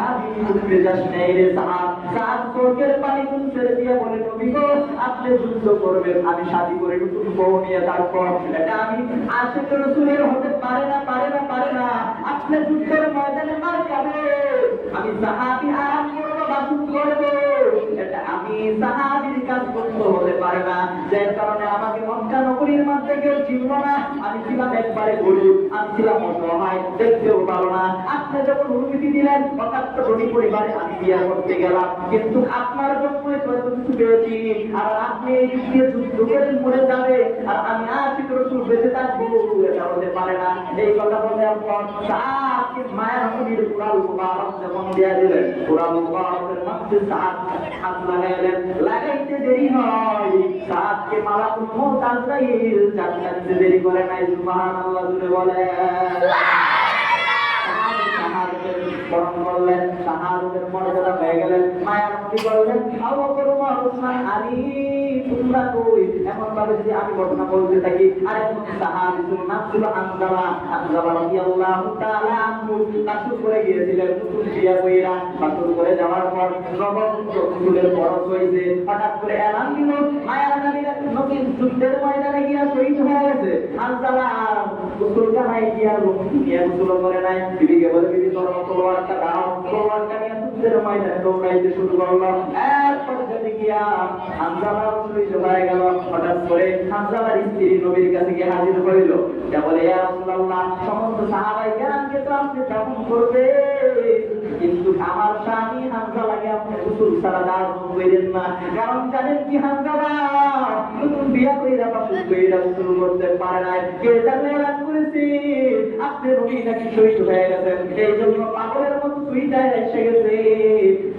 সাহাবী উঠে যাস নেই রে সাহাব। সাহাব চোখের পানি কোন ছেড়ে দিয়ে বলে নবী গো আপনি যুদ্ধ করবেন, আমি শাদী করে নতুন বউ নিয়ে তারপর এটা আমি আশিক রাসূলের হতে পারে না পারে না পারে না। আপনি যুদ্ধের ময়দানে মার খাবে, আমি সাহাবী আরাম করবো বাসুদ করবো, এটা আমি সাহাবীর কাজ করতে হতে পারে না। যার কারণে আমাকে মক্কা নগরীর মধ্যে কেউ চিনল না। আমি ছিলাম একবারে গরিব, আমি ছিলাম অসহায়, দেখতেও পারো না। আপনি যখন অনুমতি দিলেন হঠাৎ ধনী পরিবারে আমি বিয়ে করতে গেলাম, কিন্তু আপনার জন্য এত কিছু পেয়েছি, আর আপনি এই দিক দিয়ে যুদ্ধ করে মরে যাবে আর আমি আশিক রাসূল বেঁচে থাকবো, এটা হতে পারে না। এই কথা বলে আপন সাহাবকে মায়ের নবীর কুরআন মুবারক যখন দিয়ে দিলেন, কুরআন মুবারকের মধ্যে সাহাব হাত লাগাইলেন, লাগাইতে দেরি হয় সাহাবকে মালাকুল মউত আজরাইল জান্নাতে দেরি করে নাই। সুবহানাল্লাহ জুড়ে বলে বরণ করলেন, শাহাদাতের মর্যাদা পেয়ে গেলেন। মায়ার নবী বললেন আবু বকর ওমর ওসমান আলী তোমরা কই? এমন ভাবে যদি আমি ঘটনা বলতে থাকি, আর একজন সাহাবীর নাম ছিল হানজালা। হানজালা রাদিয়াল্লাহু তাআলা আনহু বাসুর করে গিয়েছিলেন নতুন বিয়ে কইরা। বাসুর করে যাওয়ার পর নবপুত্র কুলের বরস হইছে, হঠাৎ করে এলান দিল মায়ার নবী যুদ্ধের ময়দানে গিয়া শহীদ হয়ে গেছে। হানজালা গোসল কানায় গিয়া গোসল করে নাই। বিবিকে বলে বিবি তোর তলোয়ারটা দাও, তলোয়ারটা নিয়ে যুদ্ধের ময়দানে দৌড়াইতে শুরু করলো। এরপর যদি গিয়া হানজালা শহীদ হয়ে গেল। হঠাৎ করে হানজালার স্ত্রী নবীর কাছে গিয়ে হাজির হইল, যা বলে ইয়া রাসূলুল্লাহ সমস্ত সাহাবায়ে কেরামকে তো আপনি দাফন করবে, কিন্তু আমার স্বামী হানজালাকে আপনি গোসল ছাড়া দাফন করেন না। কারণ জানেন কি হানজালা নতুন বিয়ে কইরা বাসুর কইরা গোসল করতে পারে নাই। কে জানে এলান করেছে আপনি নবী নাকি শহীদ হয়ে গেছেন, এই জন্য পাগলের মতো সুইটায় এসে গেছে।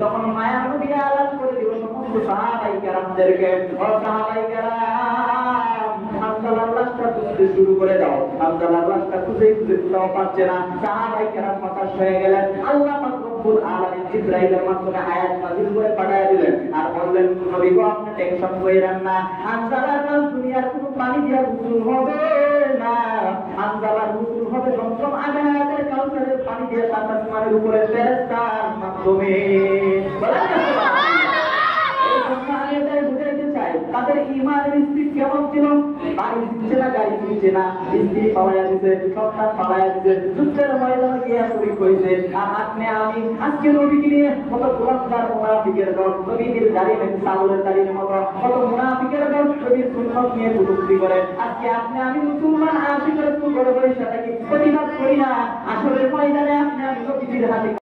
তখন মায়ার নবী এলান করে দিল সমস্ত সাহাবায়ে কেরামদেরকে, ও সাহাবায়ে কেরাম হানজালার লাশটা খুঁজতে শুরু করে দাও। হানজালার লাশটা খুঁজে খুঁজে কোথাও পাচ্ছে না। সাহাবায়ে কেরাম হতাশ হয়ে গেলেন। আল্লাহ পাক রব্বুল আলামিন জিবরাইলের মাধ্যমে আয়াত নাযিল করে পাঠিয়ে দিলেন আর বললেন নবী গো আপনি টেনশন কইরেন না, হানজালার লাশ দুনিয়ার কোনো পানি দিয়া গোসল হবে না। হানজালার গোসল হবে জমজম আগাতের কাউসারের পানি দিয়ে সাত আসমানের উপরে ফেরেশতার মাধ্যমে। বলেন না সুবহানাল্লাহ। এই জন্য আমি এটাই বুঝাইতে চাই তাদের ঈমানের স্পিড কেমন ছিল। বাড়ি দিচ্ছে না, গাড়ি দিচ্ছে না, স্ত্রী পালাইয়া দিছে, সন্তান পালাইয়া দিছে, যুদ্ধের ময়দানে গিয়া শরীক হইছে। আর আপনি আমি আজকে নবীকে নিয়ে কত কুলাঙ্গার মুনাফিকের দল, নবীর দাড়ি নাকি চাউলের দাড়ির মতো কত মুনাফিকের দল নবীর সুন্নাত নিয়ে কটূক্তি করে। আজকে আপনি আমি মুসলমান আশিক রাসূল বড় বড় সেটাকে প্রতিবাদ করি না। আসলে ময়দানে আপনি আমি নবীর হাতে